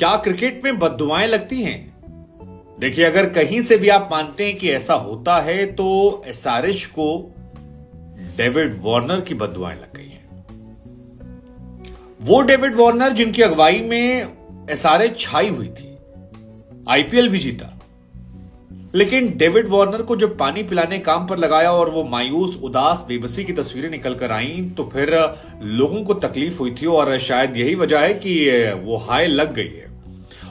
क्या क्रिकेट में बद्दुआएं लगती हैं? देखिए, अगर कहीं से भी आप मानते हैं कि ऐसा होता है तो एसआरएच को डेविड वार्नर की बद्दुआएं लग गई हैं। वो डेविड वार्नर जिनकी अगुवाई में एसआरएच छाई हुई थी, आईपीएल भी जीता, लेकिन डेविड वार्नर को जब पानी पिलाने काम पर लगाया और वो मायूस, उदास, बेबसी की तस्वीरें निकल कर आईं तो फिर लोगों को तकलीफ हुई थी और शायद यही वजह है कि वो हाय लग गई है।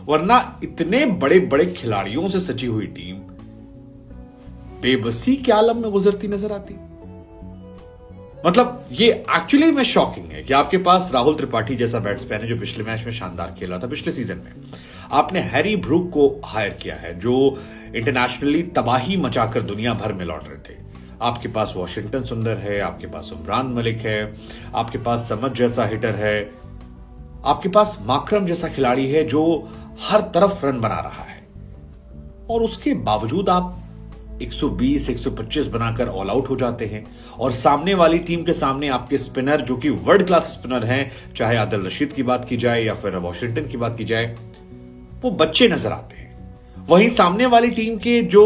वरना इतने बड़े बड़े खिलाड़ियों से सजी हुई टीम बेबसी के आलम में गुजरती नजर आती। मतलब ये एक्चुअली में शॉकिंग है कि आपके पास राहुल त्रिपाठी जैसा बैट्समैन है जो पिछले मैच में शानदार खेला था। पिछले सीजन में आपने हैरी ब्रूक को हायर किया है जो इंटरनेशनली तबाही मचाकर दुनिया भर में लौट रहे थे। आपके पास वॉशिंगटन सुंदर है, आपके पास उमरान मलिक है, आपके पास समद जैसा हिटर है, आपके पास माकरम जैसा खिलाड़ी है जो हर तरफ रन बना रहा है, और उसके बावजूद आप 120, 125 बनाकर ऑल आउट हो जाते हैं। और सामने वाली टीम के सामने आपके स्पिनर जो कि वर्ल्ड क्लास स्पिनर हैं, चाहे आदिल रशीद की बात की जाए या फिर वॉशिंगटन की बात की जाए, वो बच्चे नजर आते हैं। वहीं सामने वाली टीम के जो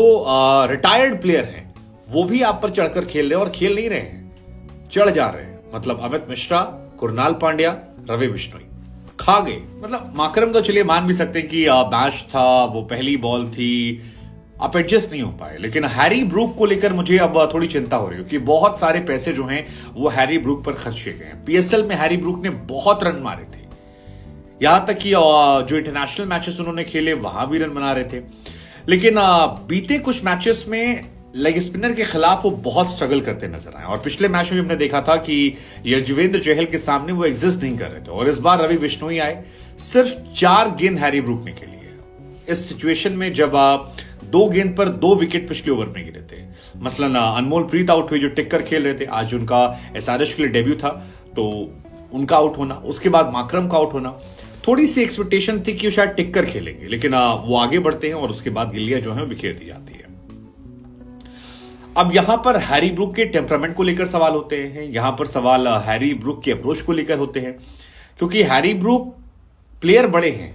रिटायर्ड प्लेयर हैं वो भी आप पर चढ़कर खेल रहे हैं, और खेल नहीं रहे हैं, चढ़ जा रहे हैं। मतलब अमित मिश्रा, कुरनाल पांड्या, रवि बिश्नोई खा गए। मतलब माकरम तो चलिए मान भी सकते हैं कि मैच था, वो पहली बॉल थी, आप एडजस्ट नहीं हो पाए, लेकिन हैरी ब्रूक को लेकर मुझे अब थोड़ी चिंता हो रही है कि बहुत सारे पैसे जो हैं वो हैरी ब्रूक पर खर्चे गए हैं। पीएसएल में हैरी ब्रूक ने बहुत रन मारे थे, यहां तक कि जो इंटरनेशनल मैचेस उन्होंने खेले वहां भी रन बना रहे थे। लेकिन बीते कुछ मैचेस में लेग स्पिनर के खिलाफ वो बहुत स्ट्रगल करते नजर आए, और पिछले मैच में हमने देखा था कि यजुवेंद्र चहल के सामने वो एग्जिस्ट नहीं कर रहे थे। और इस बार रवि बिश्नोई आए, सिर्फ 4 गेंद हैरी ब्रूक ने खेली है। इस सिचुएशन में जब 2 गेंद पर 2 विकेट पिछले ओवर में गिरे थे, मसलन अनमोल प्रीत आउट हुए जो टिक्कर खेल रहे थे, आज उनका एसआरएच के लिए डेब्यू था तो उनका आउट होना, उसके बाद माकरम का आउट होना, थोड़ी सी एक्सपेक्टेशन थी कि वो शायद टिक्कर खेलेंगे, लेकिन वो आगे बढ़ते हैं और उसके बाद गिल्लियां जो है बिखेर दी जाती है। अब यहां पर हैरी ब्रूक के टेम्परामेंट को लेकर सवाल होते हैं, यहां पर सवाल हैरी ब्रूक के अप्रोच को लेकर होते हैं, क्योंकि हैरी ब्रूक प्लेयर बड़े हैं,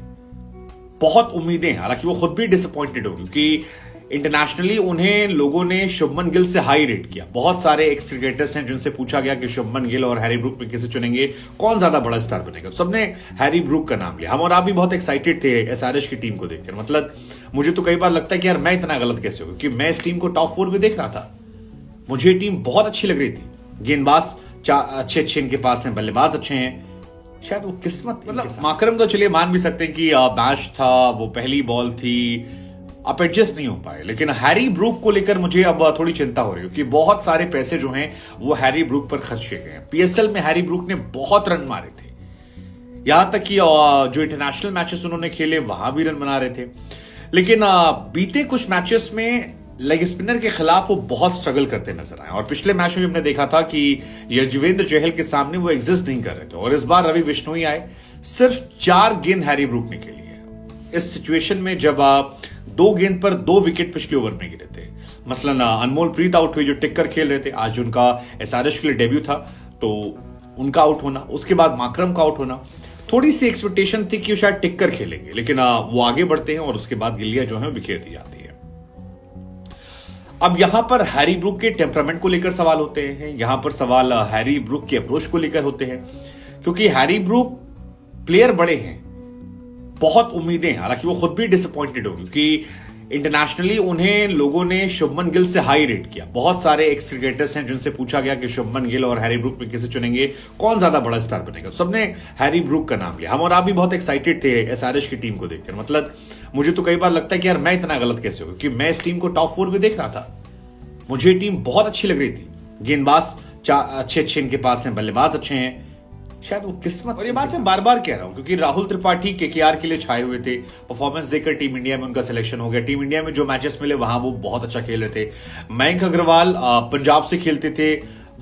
बहुत उम्मीदें, हालांकि वो खुद भी डिसअपॉइंटेड हो क्योंकि इंटरनेशनली उन्हें लोगों ने शुभमन गिल से हाई रेट किया। बहुत सारे एक्स क्रिकेटर्स हैं जिनसे पूछा गया कि शुभमन गिल और हैरी ब्रूक में किसे चुनेंगे, कौन ज्यादा बड़ा स्टार बनेगा, सबने हैरी ब्रूक का नाम लिया। हम और आप भी बहुत एक्साइटेड थे एसआरएच की टीम को देखकर। मतलब मुझे तो कई बार लगता है कि यार मैं इतना गलत कैसे हूं, क्योंकि मैं इस टीम को टॉप 4 में देख रहा था, मुझे टीम बहुत अच्छी लग रही थी। गेंदबाज अच्छे इनके पास हैं, बल्लेबाज अच्छे हैं, शायद वो किस्मत। मतलब माकरम तो चलिए मान भी सकते हैं कि मैच था, वो पहली बॉल थी, आप एडजस्ट नहीं हो पाए, लेकिन हैरी ब्रूक को लेकर मुझे अब थोड़ी चिंता हो रही है कि बहुत सारे पैसे जो हैं वो हैरी ब्रूक पर खर्चे गए हैं। पीएसएल में हैरी ब्रूक ने बहुत रन मारे थे, यहां तक कि जो इंटरनेशनल मैचेस उन्होंने खेले वहां भी रन बना रहे थे। लेकिन बीते कुछ मैचेस में लेग स्पिनर के खिलाफ वो बहुत स्ट्रगल करते नजर आए, और पिछले मैच में हमने देखा था कि यजुवेंद्र चहल के सामने वो एग्जिस्ट नहीं कर रहे थे। और इस बार रवि बिश्नोई आए, सिर्फ 4 गेंद हैरी ब्रूक ने खेली है। इस सिचुएशन में जब 2 गेंद पर 2 विकेट पिछले ओवर में गिरे थे, मसलन अनमोल प्रीत आउट हुए जो टिक्कर खेल रहे थे, आज उनका एसआरएच के लिए डेब्यू था तो उनका आउट होना, उसके बाद माकरम का आउट होना, थोड़ी सी एक्सपेक्टेशन थी कि वो शायद टिक्कर खेलेंगे, लेकिन वो आगे बढ़ते हैं और उसके बाद गिल्लियां जो है बिखेर दी जाती है। अब यहां पर हैरी ब्रूक के टेम्परामेंट को लेकर सवाल होते हैं, यहां पर सवाल हैरी ब्रूक के अप्रोच को लेकर होते हैं, क्योंकि हैरी ब्रूक प्लेयर बड़े हैं, बहुत उम्मीदें, हालांकि वो खुद भी डिसअपॉइंटेड हो क्योंकि इंटरनेशनली उन्हें लोगों ने शुभमन गिल से हाई रेट किया। बहुत सारे एक्स क्रिकेटर्स हैं जिनसे पूछा गया कि शुभमन गिल और हैरी ब्रूक में किसे चुनेंगे, कौन ज्यादा बड़ा स्टार बनेगा, सबने हैरी ब्रूक का नाम लिया। हम और आप भी बहुत एक्साइटेड थे एसआरएच की टीम को देखकर। मतलब मुझे तो कई बार लगता है कि यार मैं इतना गलत कैसे हूं, क्योंकि मैं इस टीम को टॉप 4 में देख रहा था, मुझे टीम बहुत अच्छी लग रही थी। गेंदबाज अच्छे इनके पास हैं, बल्लेबाज अच्छे हैं, शायद वो किस्मत। और ये बात मैं बार बार कह रहा हूं क्योंकि राहुल त्रिपाठी केकेआर के लिए छाए हुए थे, परफॉर्मेंस देकर टीम इंडिया में उनका सिलेक्शन हो गया। टीम इंडिया में जो मैचेस मिले वहां वो बहुत अच्छा खेल रहे थे। मयंक अग्रवाल पंजाब से खेलते थे,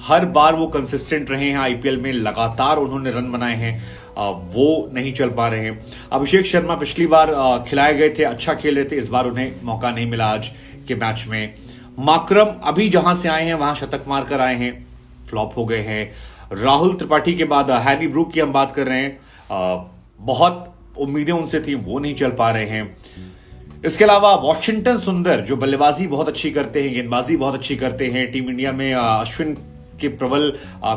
हर बार वो कंसिस्टेंट रहे हैं, आईपीएल में लगातार उन्होंने रन बनाए हैं, वो नहीं चल पा रहे हैं। अभिषेक शर्मा पिछली बार खिलाए गए थे, अच्छा खेल रहे थे, इस बार उन्हें मौका नहीं मिला आज के मैच में। माकरम अभी जहां से आए हैं वहां शतक मार कर आए हैं, फ्लॉप हो गए हैं। राहुल त्रिपाठी के बाद हैरी ब्रूक की हम बात कर रहे हैं, बहुत उम्मीदें उनसे थी वो नहीं चल पा रहे हैं। इसके अलावा वॉशिंगटन सुंदर जो बल्लेबाजी बहुत अच्छी करते हैं, गेंदबाजी बहुत अच्छी करते हैं, टीम इंडिया में अश्विन के प्रबल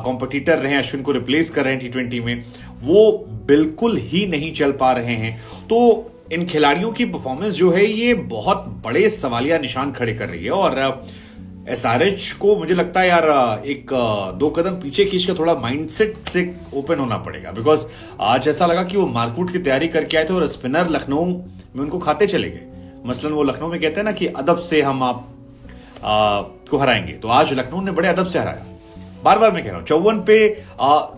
कॉम्पिटिटर रहे, अश्विन को रिप्लेस कर रहे हैं T20 में, वो बिल्कुल ही नहीं चल पा रहे हैं। तो इन खिलाड़ियों की परफॉर्मेंस जो है ये बहुत बड़े सवालिया निशान खड़े कर रही है और SRH को मुझे लगता है यार एक 2 कदम पीछे खींच कर थोड़ा माइंडसेट से ओपन होना पड़ेगा। बिकॉज आज ऐसा लगा कि वो मारकूट की तैयारी करके आए थे और स्पिनर लखनऊ में उनको खाते चले गए। मसलन वो लखनऊ में कहते हैं ना कि अदब से हम आप को हराएंगे, तो आज लखनऊ ने बड़े अदब से हराया। बार बार मैं कह रहा हूं 54 पे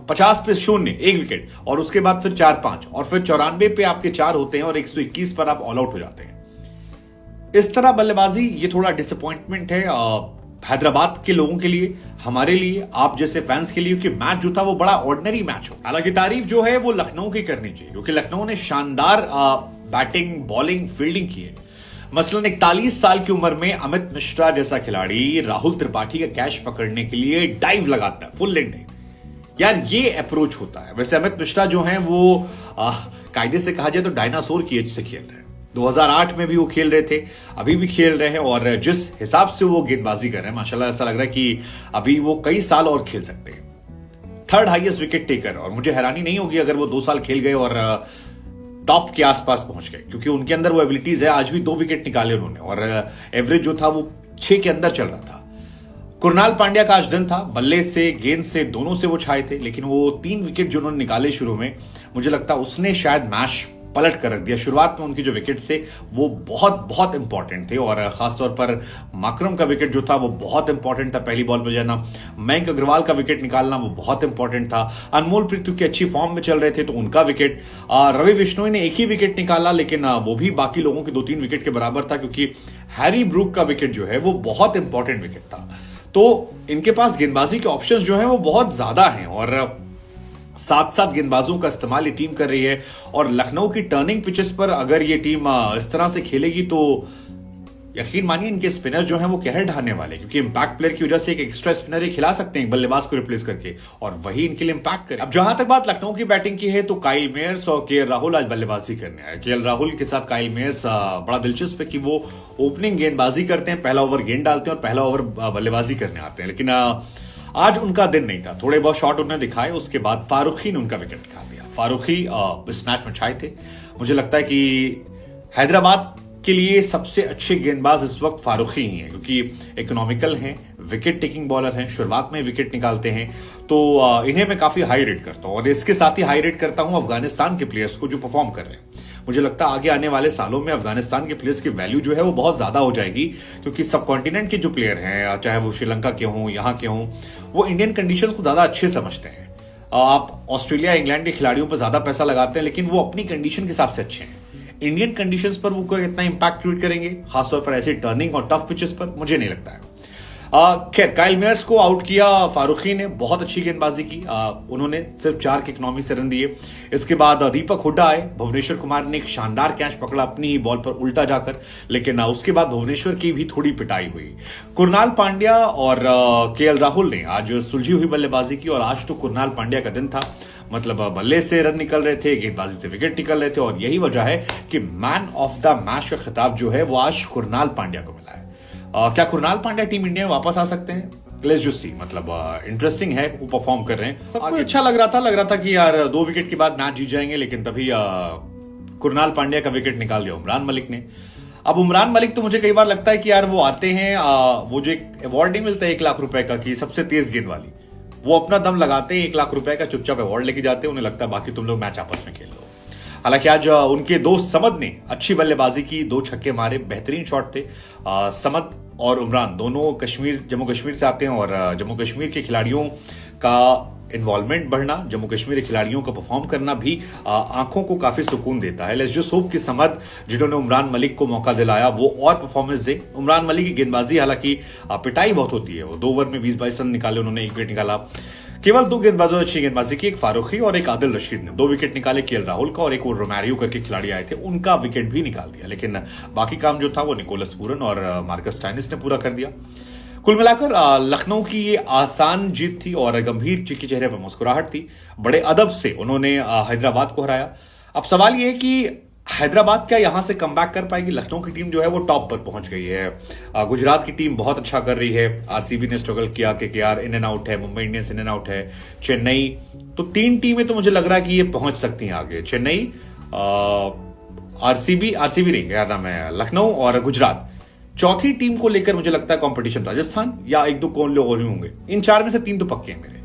50 पे 0 1 विकेट और उसके बाद फिर 4-5 और फिर 94 पे आपके 4 होते हैं और 121 पर आप ऑल आउट हो जाते हैं। इस तरह बल्लेबाजी ये थोड़ा डिसअपॉइंटमेंट है हैदराबाद के लोगों के लिए, हमारे लिए, आप जैसे फैंस के लिए, क्योंकि मैच जो था वो बड़ा ऑर्डिनरी मैच हो। हालांकि तारीफ जो है वो लखनऊ की करनी चाहिए क्योंकि लखनऊ ने शानदार बैटिंग, बॉलिंग, फील्डिंग की है। मसलन 41 साल की उम्र में अमित मिश्रा जैसा खिलाड़ी राहुल त्रिपाठी का कैच पकड़ने के लिए डाइव लगाता है, फुल लेग डाइव। यार ये अप्रोच होता है। वैसे अमित मिश्रा जो हैं वो कायदे से कहा जाए तो डायनासोर की एज से खेल रहे हैं। 2008 में भी वो खेल रहे थे, अभी भी खेल रहे हैं और जिस हिसाब से वो गेंदबाजी कर रहे हैं माशाल्लाह ऐसा लग रहा है कि अभी वो कई साल और खेल सकते हैं। 3rd हाईएस्ट विकेट टेकर, और मुझे हैरानी नहीं होगी अगर वो 2 साल खेल गए और टॉप के आसपास पहुंच गए क्योंकि उनके अंदर वो एबिलिटीज है। आज भी 2 विकेट निकाले उन्होंने और एवरेज जो था वो 6 के अंदर चल रहा था। कुरनाल पांड्या का आज दिन था, बल्ले से, गेंद से, दोनों से वो छाए थे, लेकिन वो 3 विकेट जो उन्होंने निकाले शुरू में, मुझे लगता है उसने शायद मैच पलट कर रख दिया। शुरुआत में उनके जो विकेट थे वो बहुत बहुत इंपॉर्टेंट थे और खासतौर पर माकरम का विकेट जो था वो बहुत इंपॉर्टेंट था। पहली बॉल पे जाना, मयंक अग्रवाल का विकेट निकालना वो बहुत इंपॉर्टेंट था। अनमोल प्रीत की अच्छी फॉर्म में चल रहे थे तो उनका विकेट, रवि बिश्नोई ने 1 ही विकेट निकाला लेकिन वो भी बाकी लोगों के 2-3 विकेट के बराबर था क्योंकि हैरी ब्रूक का विकेट जो है वो बहुत इंपॉर्टेंट विकेट था। तो इनके पास गेंदबाजी के ऑप्शंस जो है वो बहुत ज्यादा हैं और 7 गेंदबाजों का इस्तेमाल ये टीम कर रही है। और लखनऊ की टर्निंग पिचेस पर अगर ये टीम इस तरह से खेलेगी तो यकीन मानिए इनके स्पिनर जो हैं वो कहर ढाने वाले, क्योंकि इंपैक्ट प्लेयर की वजह से एक एक्स्ट्रा स्पिनर ये खिला सकते हैं बल्लेबाज को रिप्लेस करके और वही इनके लिए इंपैक्ट करे। अब जहां तक बात लखनऊ की बैटिंग की है तो काइल मेयर्स और KL राहुल आज बल्लेबाजी करने आए। KL राहुल के साथ काइल मेयर्स बड़ा दिलचस्प है कि वो ओपनिंग गेंदबाजी करते हैं, पहला ओवर गेंद डालते हैं और पहला ओवर बल्लेबाजी करने आते हैं। लेकिन आज उनका दिन नहीं था, थोड़े बहुत शॉट उन्होंने दिखाए, उसके बाद फारूकी ने उनका विकेट निकाल दिया। फारूकी इस मैच में छाए थे। मुझे लगता है कि हैदराबाद के लिए सबसे अच्छे गेंदबाज इस वक्त फारूकी ही हैं क्योंकि इकोनॉमिकल हैं, विकेट टेकिंग बॉलर हैं, शुरुआत में विकेट निकालते हैं, तो इन्हें मैं काफी हाई रेट करता हूं। और इसके साथ ही हाई रेट करता हूं अफगानिस्तान के प्लेयर्स को जो परफॉर्म कर रहे हैं। मुझे लगता है आगे आने वाले सालों में अफगानिस्तान के प्लेयर्स की वैल्यू जो है वो बहुत ज्यादा हो जाएगी क्योंकि सब कॉन्टिनेंट के जो प्लेयर हैं, चाहे वो श्रीलंका के हों, यहाँ के हों, वो इंडियन कंडीशंस को ज्यादा अच्छे समझते हैं। आप ऑस्ट्रेलिया, इंग्लैंड के खिलाड़ियों पर ज्यादा पैसा लगाते हैं लेकिन वो अपनी कंडीशन के हिसाब से अच्छे हैं। इंडियन कंडीशंस पर वो कोई इतना इंपैक्ट क्रिएट करेंगे खासतौर पर ऐसे टर्निंग और टफ पिचेस पर, मुझे नहीं लगता है। खैर काइल मेयर्स को आउट किया फारूकी ने, बहुत अच्छी गेंदबाजी की। उन्होंने सिर्फ 4 के इकोनॉमी से रन दिए। इसके बाद दीपक हुड्डा आए, भुवनेश्वर कुमार ने एक शानदार कैच पकड़ा अपनी ही बॉल पर उल्टा जाकर, लेकिन उसके बाद भुवनेश्वर की भी थोड़ी पिटाई हुई। कुरनाल पांड्या और KL राहुल ने आज सुलझी हुई बल्लेबाजी की और आज तो कुरनाल पांड्या का दिन था। मतलब बल्ले से रन निकल रहे थे, गेंदबाजी से विकेट निकल रहे थे और यही वजह है कि मैन ऑफ द मैच का खिताब जो है वो आज कुरनाल पांड्या को मिला है। क्या कुरनाल पांड्या टीम इंडिया में वापस आ सकते हैं? Let's just see. मतलब इंटरेस्टिंग है, वो परफॉर्म कर रहे हैं, सबको अच्छा लग रहा था कि यार 2 विकेट के बाद मैच जीत जाएंगे, लेकिन तभी कुरनाल पांड्या का विकेट निकाल दिया उमरान मलिक ने। अब उमरान मलिक तो मुझे कई बार लगता है कि यार वो आते हैं, वो जो एक अवार्ड नहीं मिलता 1 लाख रुपए का कि सबसे तेज गेंद वाली, वो अपना दम लगाते हैं, 1 लाख रुपए का चुपचाप अवार्ड लेके जाते हैं, उन्हें लगता है बाकी तुम लोग मैच आपस में खेल लो। हालांकि आज उनके दोस्त समद ने अच्छी बल्लेबाजी की, 2 छक्के मारे, बेहतरीन शॉट थे। समद और उमरान दोनों जम्मू कश्मीर से आते हैं और जम्मू कश्मीर के खिलाड़ियों का इन्वॉल्वमेंट बढ़ना, जम्मू कश्मीर के खिलाड़ियों का परफॉर्म करना भी आंखों को काफी सुकून देता है। लेट्स जस्ट होप कि समद जिन्होंने उमरान मलिक को मौका दिलाया वो और परफॉर्मेंस दे। उमरान मलिक की गेंदबाजी हालांकि पिटाई बहुत होती है, वो 2 ओवर में 20-22 रन निकाले, उन्होंने 1 विकेट निकाला। केवल 2 गेंदबाजों ने अच्छी गेंदबाजी की, एक फारूकी और एक आदिल रशीद ने 2 विकेट निकाले। KL राहुल का और एक वो रोमारियो करके खिलाड़ी आए थे, उनका विकेट भी निकाल दिया, लेकिन बाकी काम जो था वो निकोलस पूरन और मार्कस स्टोइनिस ने पूरा कर दिया। कुल मिलाकर लखनऊ की ये आसान जीत थी और गंभीर के चेहरे पर मुस्कुराहट थी। बड़े अदब से उन्होंने हैदराबाद को हराया। अब सवाल यह है कि हैदराबाद क्या यहां से कमबैक कर पाएगी? लखनऊ की टीम जो है वो टॉप पर पहुंच गई है। गुजरात की टीम बहुत अच्छा कर रही है। आरसीबी ने स्ट्रगल किया, केकेआर इन एंड आउट है, Mumbai Indians in and out है, चेन्नई। तो 3 टीमें तो मुझे लग रहा है कि ये पहुंच सकती हैं आगे। चेन्नई, आरसीबी नहीं, क्या नाम है, लखनऊ और गुजरात। चौथी टीम को लेकर मुझे लगता है कंपटीशन राजस्थान या 1-2 कौन लोग और भी होंगे। इन 4 में से 3 तो पक्के हैं मेरे।